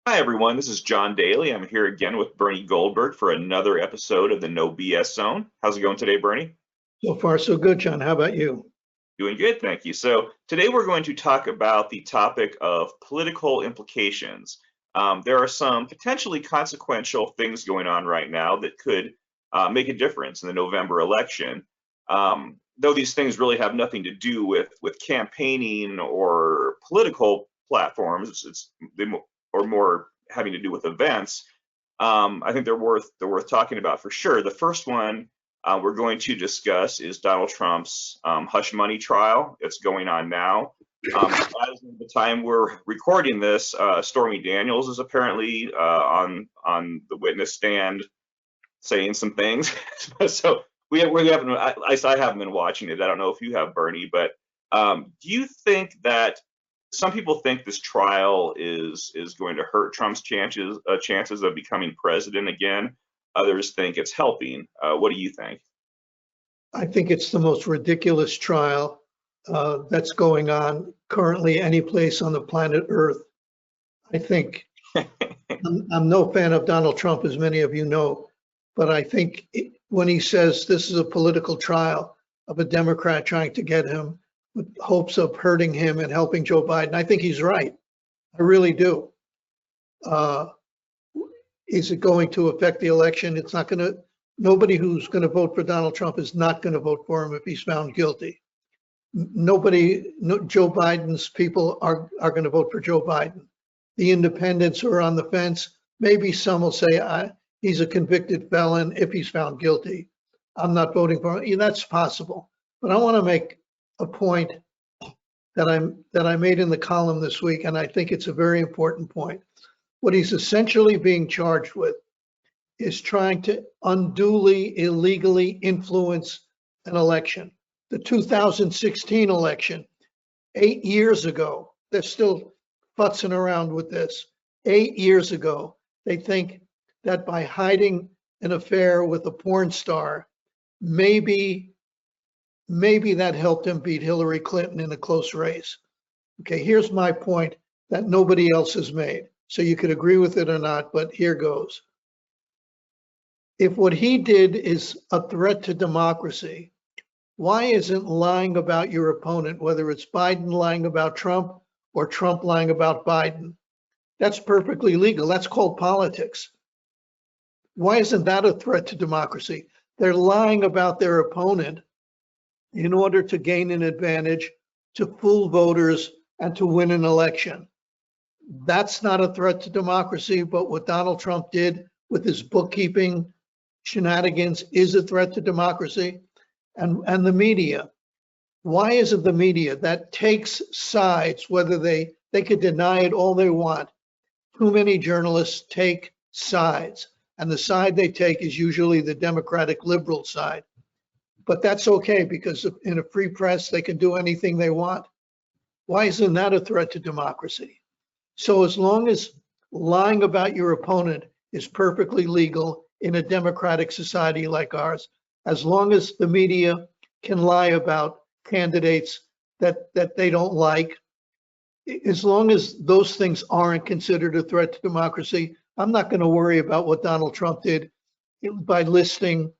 Hi, everyone. This is John Daly. I'm here again with Bernie Goldberg for another episode of the No BS Zone. How's it going today, Bernie? So far, so good, John. How about you? Doing good, thank you. So today we're going to talk about the topic of political implications. There are some potentially consequential things going on right now that could make a difference in the November election. Though these things really have nothing to do with campaigning or political platforms, or more having to do with events. I think they're worth talking about for sure. The first one we're going to discuss is Donald Trump's hush money trial. It's going on now. As of the time we're recording this, Stormy Daniels is apparently on the witness stand saying some things. So we haven't. I haven't been watching it. I don't know if you have, Bernie, but do you think that some people think this trial is going to hurt Trump's chances of becoming president again? Others think it's helping. What do you think? I think it's the most ridiculous trial that's going on currently any place on the planet Earth. I think I'm no fan of Donald Trump, as many of you know, but I think when he says this is a political trial of a Democrat trying to get him with hopes of hurting him and helping Joe Biden, I think he's right. I really do. Is it going to affect the election? It's not going to. Nobody who's going to vote for Donald Trump is not going to vote for him if he's found guilty. Joe Biden's people are going to vote for Joe Biden. The independents who are on the fence, maybe some will say he's a convicted felon if he's found guilty. I'm not voting for him. Yeah, that's possible. But I want to make a point that I made in the column this week, and I think it's a very important point. What he's essentially being charged with is trying to unduly, illegally influence an election. The 2016 election, 8 years ago, they're still futzing around with this. 8 years ago, they think that by hiding an affair with a porn star, maybe that helped him beat Hillary Clinton in a close race. Okay, here's my point that nobody else has made. So you could agree with it or not, but here goes. If what he did is a threat to democracy, why isn't lying about your opponent, whether it's Biden lying about Trump or Trump lying about Biden? That's perfectly legal. That's called politics. Why isn't that a threat to democracy? They're lying about their opponent in order to gain an advantage, to fool voters, and to win an election. That's not a threat to democracy, but what Donald Trump did with his bookkeeping shenanigans is a threat to democracy. And the media. Why is it the media that takes sides, whether they could deny it all they want? Too many journalists take sides, and the side they take is usually the Democratic liberal side. But that's okay, because in a free press, they can do anything they want. Why isn't that a threat to democracy? So as long as lying about your opponent is perfectly legal in a democratic society like ours, as long as the media can lie about candidates that they don't like, as long as those things aren't considered a threat to democracy, I'm not going to worry about what Donald Trump did by listing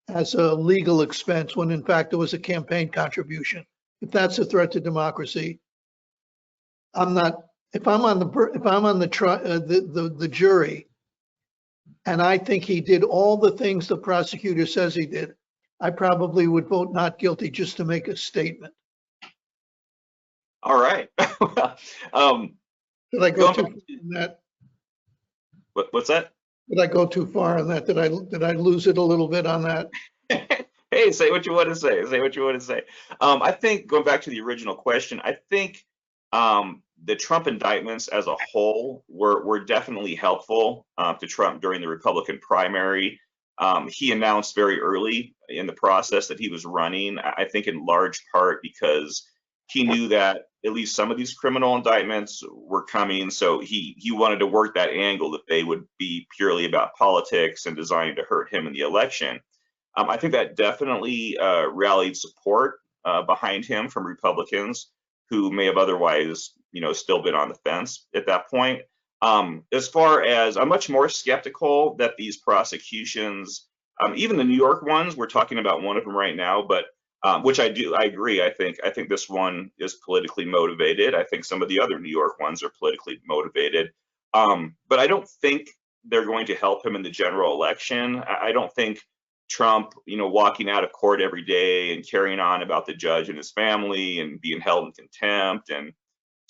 as a legal expense when in fact it was a campaign contribution. If that's a threat to democracy, I'm not. If I'm on the jury, and I think he did all the things the prosecutor says he did, I probably would vote not guilty just to make a statement. All right. Did I go too far on that? What's that? Did I go too far on that? Did I lose it a little bit on that? Hey, say what you want to say. Say what you want to say. I think going back to the original question, I think the Trump indictments as a whole were definitely helpful to Trump during the Republican primary. He announced very early in the process that he was running, I think in large part because he knew that at least some of these criminal indictments were coming. So he wanted to work that angle that they would be purely about politics and designed to hurt him in the election. I think that definitely rallied support behind him from Republicans who may have otherwise, still been on the fence at that point. As far as I'm much more skeptical that these prosecutions, even the New York ones, we're talking about one of them right now, but which I agree. I think this one is politically motivated. I think some of the other New York ones are politically motivated. But I don't think they're going to help him in the general election. I don't think Trump, walking out of court every day and carrying on about the judge and his family and being held in contempt and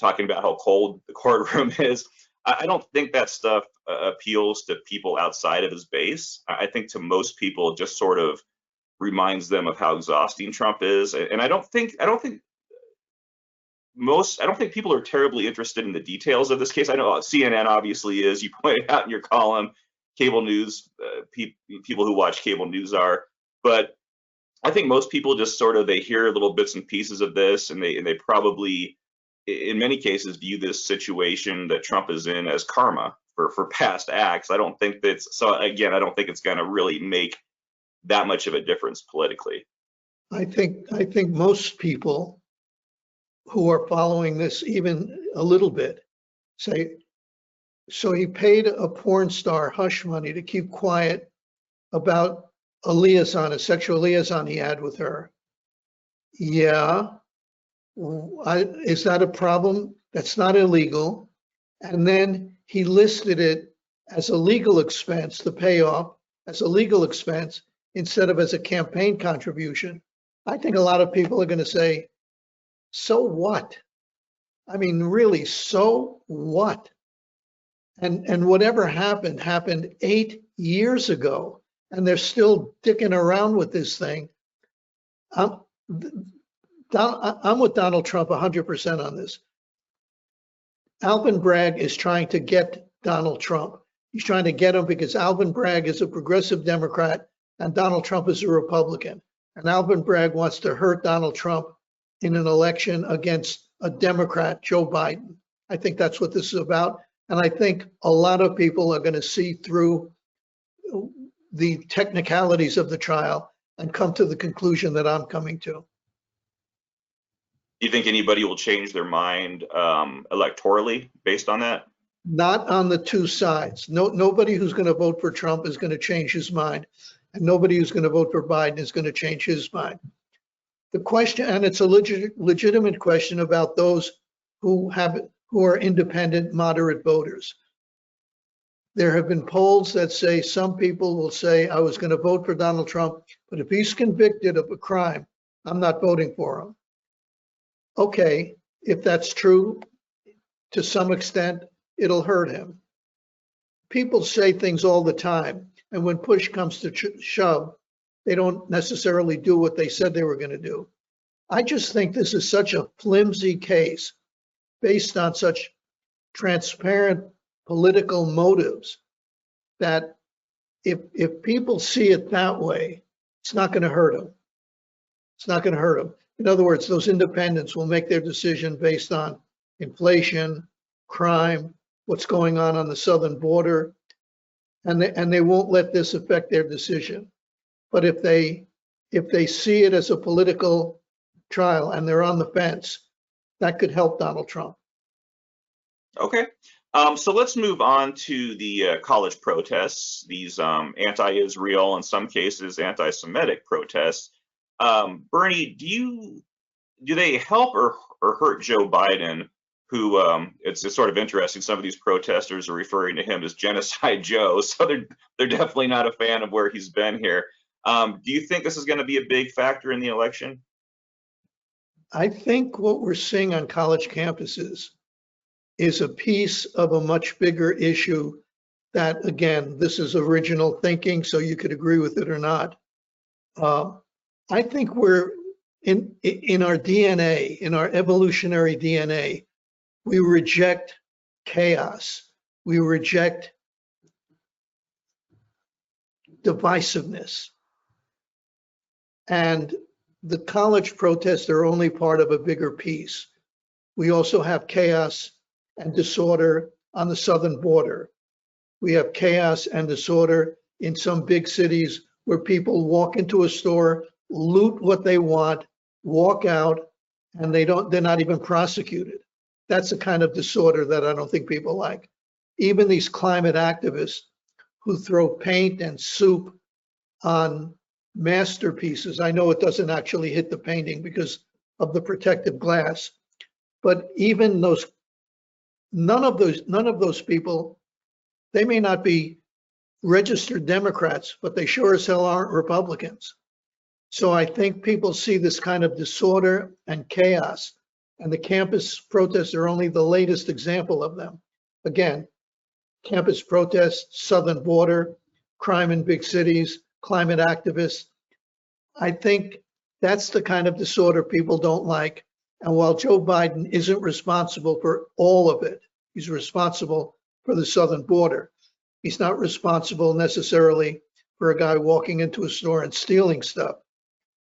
talking about how cold the courtroom is. I don't think that stuff appeals to people outside of his base. I think to most people, it just sort of reminds them of how exhausting Trump is. And I don't think people are terribly interested in the details of this case. I know CNN obviously is. You pointed out in your column, cable news people who watch cable news are, but I think most people just sort of they hear little bits and pieces of this, and they probably, in many cases, view this situation that Trump is in as karma for past acts. I don't think that's so. Again, I don't think it's going to really make that much of a difference politically. I think most people who are following this even a little bit say, so he paid a porn star hush money to keep quiet about a sexual liaison he had with her. Yeah. Is that a problem? That's not illegal. And then he listed it as a legal expense, the payoff, as a legal expense instead of as a campaign contribution. I think a lot of people are going to say, so what? I mean, really, so what? And whatever happened 8 years ago, and they're still dicking around with this thing. I'm with Donald Trump 100% on this. Alvin Bragg is trying to get Donald Trump. He's trying to get him because Alvin Bragg is a progressive Democrat and Donald Trump is a Republican. And Alvin Bragg wants to hurt Donald Trump in an election against a Democrat, Joe Biden. I think that's what this is about. And I think a lot of people are going to see through the technicalities of the trial and come to the conclusion that I'm coming to. Do you think anybody will change their mind electorally based on that? Not on the two sides. Nobody who's going to vote for Trump is going to change his mind, and nobody who's going to vote for Biden is going to change his mind. The question, and it's a legitimate question about those who are independent, moderate voters. There have been polls that say some people will say, I was going to vote for Donald Trump, but if he's convicted of a crime, I'm not voting for him. Okay, if that's true, to some extent, it'll hurt him. People say things all the time, and when push comes to shove, they don't necessarily do what they said they were going to do. I just think this is such a flimsy case based on such transparent political motives that if people see it that way, it's not going to hurt them. It's not going to hurt them. In other words, those independents will make their decision based on inflation, crime, what's going on the southern border, and they won't let this affect their decision. But if they see it as a political trial and they're on the fence, that could help Donald Trump. Okay. So let's move on to the college protests, these anti-Israel, in some cases anti-Semitic protests. Bernie, do they help or hurt Joe Biden, who it's sort of interesting, some of these protesters are referring to him as Genocide Joe, so they're definitely not a fan of where he's been here. Do you think this is going to be a big factor in the election? I think what we're seeing on college campuses is a piece of a much bigger issue that, again, this is original thinking, so you could agree with it or not. I think we're in our DNA, in our evolutionary DNA, we reject chaos. We reject divisiveness. And the college protests are only part of a bigger piece. We also have chaos and disorder on the southern border. We have chaos and disorder in some big cities where people walk into a store, loot what they want, walk out, and they're not even prosecuted. That's the kind of disorder that I don't think people like. even these climate activists who throw paint and soup on masterpieces. I know it doesn't actually hit the painting because of the protective glass, but even those, none of those people, they may not be registered Democrats, but they sure as hell aren't Republicans. So I think people see this kind of disorder and chaos, and the campus protests are only the latest example of them. Again, campus protests, southern border, crime in big cities, climate activists. I think that's the kind of disorder people don't like. And while Joe Biden isn't responsible for all of it, he's responsible for the southern border. He's not responsible necessarily for a guy walking into a store and stealing stuff,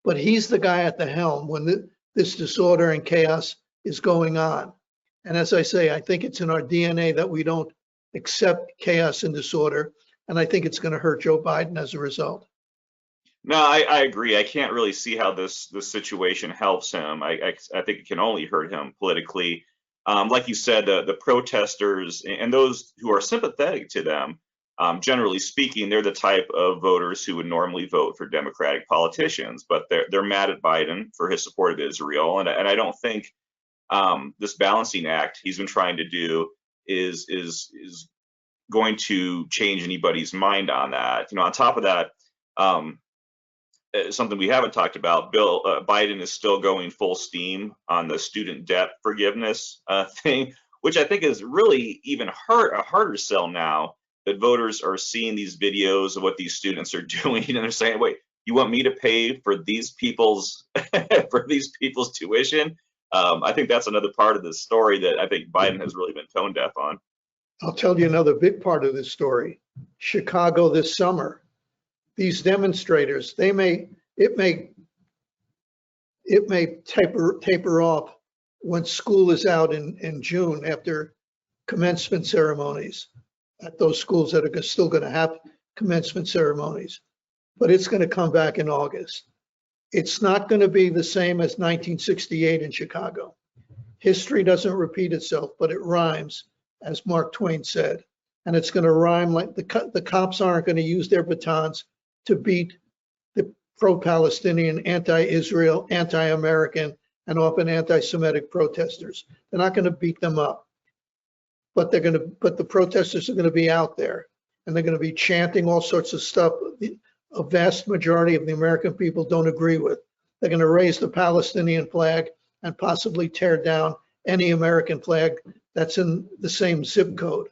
but he's the guy at the helm when this disorder and chaos is going on. And as I say, I think it's in our DNA that we don't accept chaos and disorder, and I think it's going to hurt Joe Biden as a result. No, I agree. I can't really see how this situation helps him. I think it can only hurt him politically. Like you said, the protesters and those who are sympathetic to them, generally speaking, they're the type of voters who would normally vote for Democratic politicians, but they're mad at Biden for his support of Israel, and I don't think this balancing act he's been trying to do is going to change anybody's mind on that. On top of that. Something we haven't talked about, Biden is still going full steam on the student debt forgiveness thing, which I think is really even a harder sell now that voters are seeing these videos of what these students are doing, and they're saying, "Wait, you want me to pay for these people's tuition?" I think that's another part of this story that I think Biden has really been tone deaf on. I'll tell you another big part of this story. Chicago this summer. These demonstrators, it may taper off when school is out in June after commencement ceremonies at those schools that are still going to have commencement ceremonies, but it's going to come back in August. It's not going to be the same as 1968 in Chicago. History doesn't repeat itself, but it rhymes, as Mark Twain said, and it's going to rhyme like the cops aren't going to use their batons to beat the pro-Palestinian, anti-Israel, anti-American, and often anti-Semitic protesters. They're not going to beat them up, but the protesters are going to be out there, and they're going to be chanting all sorts of stuff a vast majority of the American people don't agree with. They're going to raise the Palestinian flag and possibly tear down any American flag that's in the same zip code.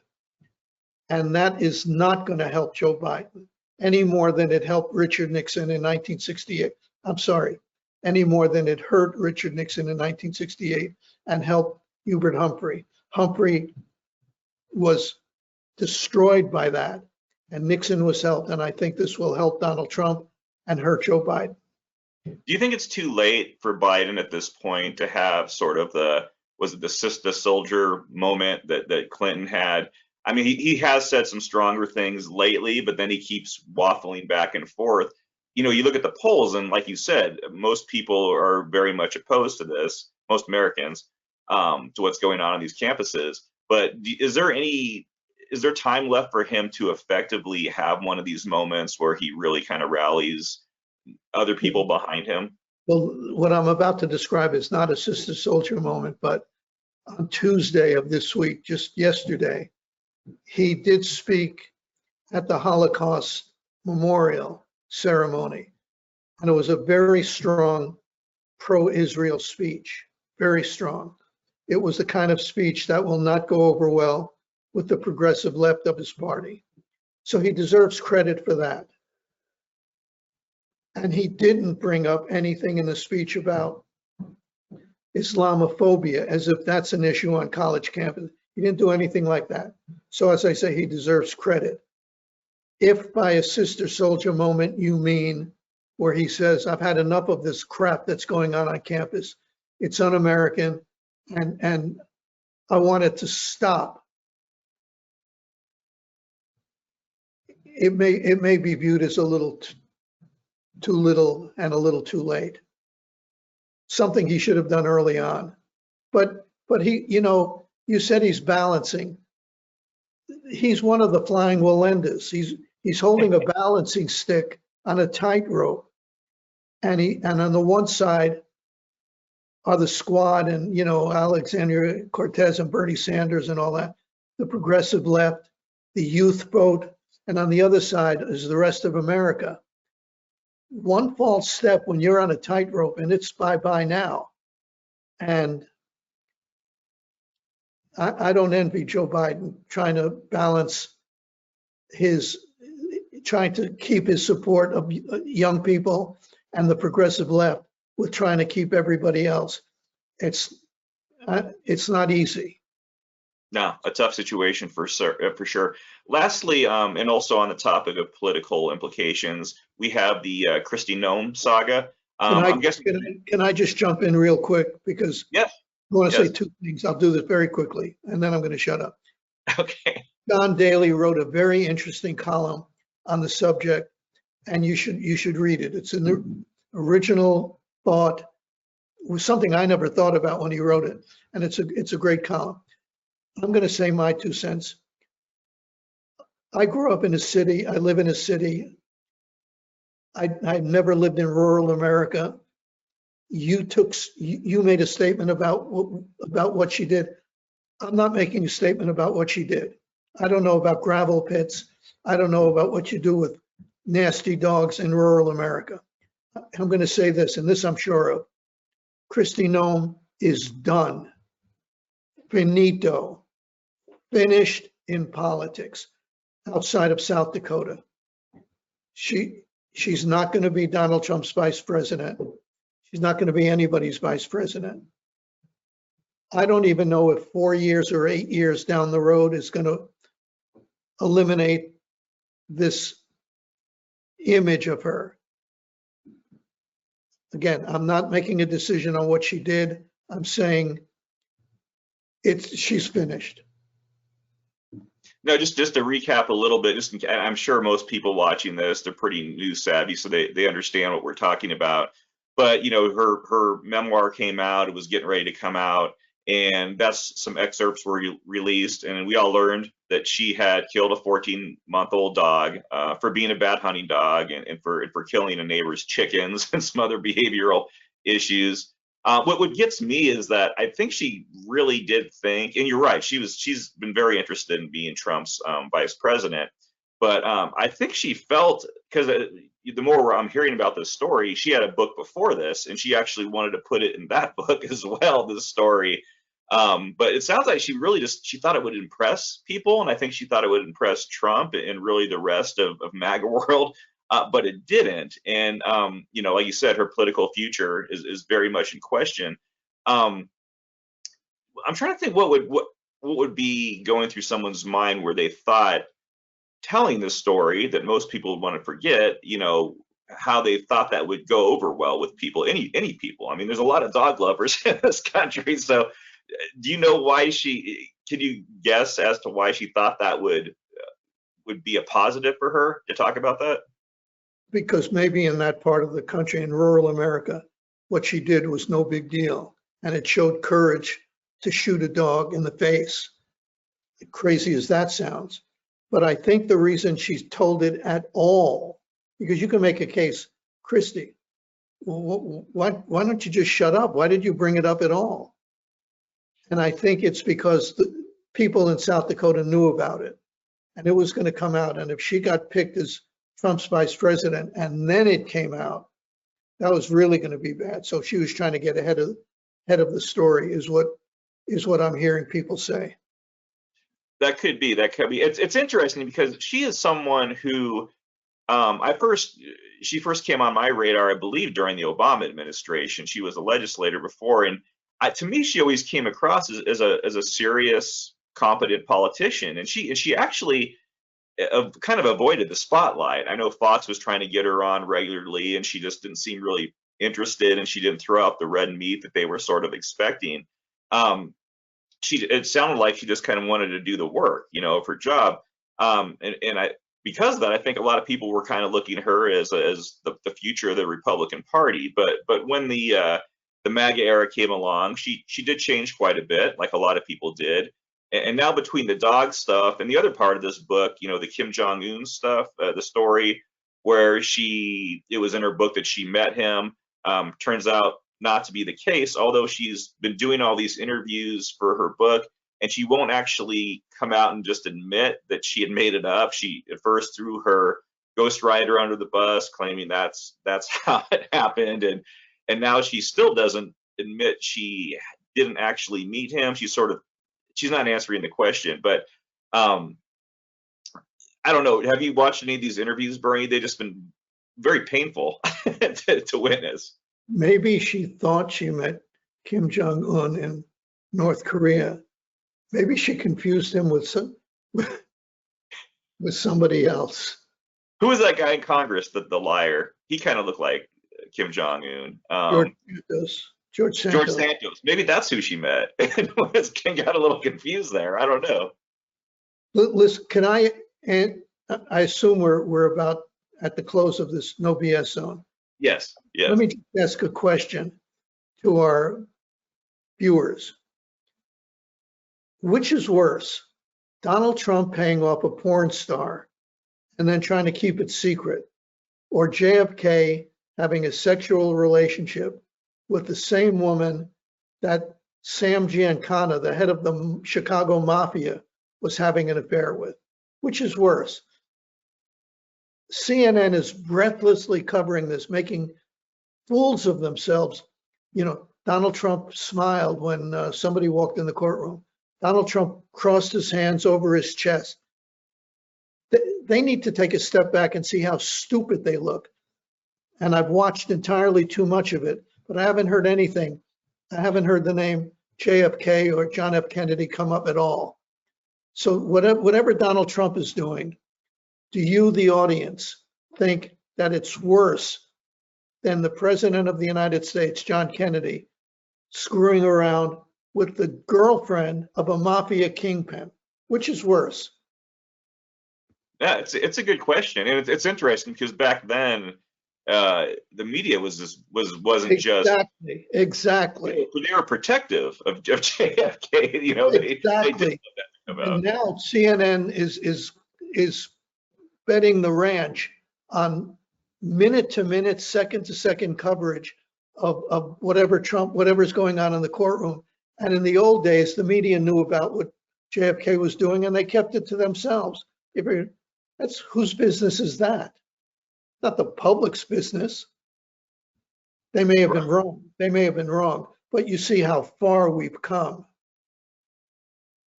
And that is not going to help Joe Biden any more than it helped Richard Nixon in 1968. I'm sorry, any more than it hurt Richard Nixon in 1968 and helped Hubert Humphrey. Humphrey was destroyed by that, and Nixon was helped, and I think this will help Donald Trump and hurt Joe Biden. Do you think it's too late for Biden at this point to have sort of the sister soldier moment that Clinton had? I mean, he has said some stronger things lately, but then he keeps waffling back and forth. You look at the polls, and like you said, most people are very much opposed to this, most Americans, to what's going on these campuses. But is there time left for him to effectively have one of these moments where he really kind of rallies other people behind him? Well, what I'm about to describe is not a sister soldier moment, but on Tuesday of this week, just yesterday, he did speak at the Holocaust Memorial ceremony, and it was a very strong pro-Israel speech, very strong. It was the kind of speech that will not go over well with the progressive left of his party. So he deserves credit for that. And he didn't bring up anything in the speech about Islamophobia, as if that's an issue on college campus. He didn't do anything like that. So as I say, he deserves credit. If by a sister soldier moment you mean where he says, I've had enough of this crap that's going on campus. It's un-American, and I want it to stop. It may be viewed as a little too little and a little too late. Something he should have done early on. But he, you said he's balancing. he's one of the flying Wallendas. He's holding a balancing stick on a tightrope, and on the one side are the squad and Alexandria Cortez and Bernie Sanders and all that, the progressive left, the youth vote, and on the other side is the rest of America. One false step when you're on a tightrope, and it's bye-bye now. And I don't envy Joe Biden trying to balance trying to keep his support of young people and the progressive left with trying to keep everybody else. It's not easy. No, a tough situation for sure. Lastly, and also on the topic of political implications, we have the Kristi Noem saga. I'm guessing. Can I just jump in real quick because Yes. I want to Yes. say two things. I'll do this very quickly, and then I'm going to shut up. Okay. John Daly wrote a very interesting column on the subject, and you should read it. It's an original thought. It was something I never thought about when he wrote it, and it's a great column. I'm going to say my 2 cents. I grew up in a city. I live in a city. I never lived in rural America. You made a statement about what she did. I'm not making a statement about what she did. I don't know about gravel pits. I don't know about what you do with nasty dogs in rural America. I'm going to say this, and this I'm sure of. Kristi Noem is done. Finito. Finished in politics outside of South Dakota. She's not going to be Donald Trump's vice president. She's not going to be anybody's vice president. I don't even know if 4 years or 8 years down the road is going to eliminate this image of her. Again, I'm not making a decision on what she did. I'm saying she's finished. No, just to recap a little bit, I'm sure most people watching this, they're pretty news savvy, so they understand what we're talking about. But her memoir came out, it was getting ready to come out, and that's some excerpts were released, and we all learned that she had killed a 14-month-old dog for being a bad hunting dog and for killing a neighbor's chickens and some other behavioral issues. What gets me is that I think she really did think, and you're right, she's been very interested in being Trump's vice president, but I think she felt, because the more I'm hearing about this story, she had a book before this, and she actually wanted to put it in that book as well, this story. But it sounds like she really she thought it would impress people, and I think she thought it would impress Trump and really the rest of MAGA world. But it didn't, and like you said, her political future is very much in question. I'm trying to think what would be going through someone's mind where they thought, telling this story that most people would want to forget, how they thought that would go over well with people, any people. I mean, there's a lot of dog lovers in this country, so do you know why can you guess as to why she thought that would be a positive for her to talk about that? Because maybe in that part of the country, in rural America, what she did was no big deal. And it showed courage to shoot a dog in the face. Crazy as that sounds. But I think the reason she's told it at all, because you can make a case, Kristi, why don't you just shut up? Why did you bring it up at all? And I think it's because the people in South Dakota knew about it and it was going to come out. And if she got picked as Trump's vice president and then it came out, that was really going to be bad. So she was trying to get ahead of the story, is what I'm hearing people say. That could be. It's interesting because she is someone who she first came on my radar, I believe, during the Obama administration. She was a legislator before, and to me, she always came across as a serious, competent politician, and she actually kind of avoided the spotlight. I know Fox was trying to get her on regularly, and she just didn't seem really interested, and she didn't throw out the red meat that they were sort of expecting. It sounded like she just kind of wanted to do the work, of her job. Because of that, I think a lot of people were kind of looking at her as the future of the Republican Party. But when the MAGA era came along, she did change quite a bit, like a lot of people did. And now between the dog stuff and the other part of this book, the Kim Jong-un stuff, the story where it was in her book that she met him, turns out not to be the case, although she's been doing all these interviews for her book, and she won't actually come out and just admit that she had made it up. She at first threw her ghostwriter under the bus, claiming that's how it happened, and now she still doesn't admit she didn't actually meet him. She's not answering the question, but I don't know. Have you watched any of these interviews, Bernie? They've just been very painful to witness. Maybe she thought she met Kim Jong-un in North Korea. Maybe she confused him with somebody else. Who was that guy in Congress, the liar? He kind of looked like Kim Jong-un. George Santos. George Santos. Maybe that's who she met. And got a little confused there. I don't know. Listen, I assume we're about at the close of this No BS zone. Yes. Let me ask a question to our viewers. Which is worse, Donald Trump paying off a porn star and then trying to keep it secret, or JFK having a sexual relationship with the same woman that Sam Giancana, the head of the Chicago Mafia, was having an affair with? Which is worse? CNN is breathlessly covering this, making fools of themselves. Donald Trump smiled when somebody walked in the courtroom. Donald Trump crossed his hands over his chest. They need to take a step back and see how stupid they look. And I've watched entirely too much of it, but I haven't heard anything. I haven't heard the name JFK or John F. Kennedy come up at all. So whatever Donald Trump is doing, do you, the audience, think that it's worse than the President of the United States, John Kennedy, screwing around with the girlfriend of a mafia kingpin? Which is worse? Yeah, it's a good question, and it's interesting because back then the media wasn't exactly. They were protective of JFK. Exactly. And now CNN is betting the ranch on minute to minute, second to second coverage of whatever's going on in the courtroom. And in the old days, the media knew about what JFK was doing and they kept it to themselves. That's whose business is that? Not the public's business. They may have been wrong. They may have been wrong, but you see how far we've come.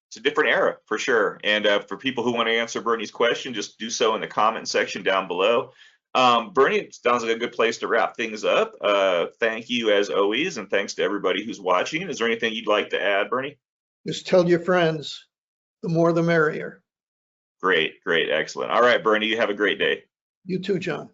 It's a different era for sure. And for people who want to answer Bernie's question, just do so in the comment section down below. Bernie, it sounds like a good place to wrap things up. Thank you as always, and thanks to everybody who's watching. Is there anything you'd like to add, Bernie? Just tell your friends, the more the merrier. Great, excellent. All right, Bernie, you have a great day. You too, John.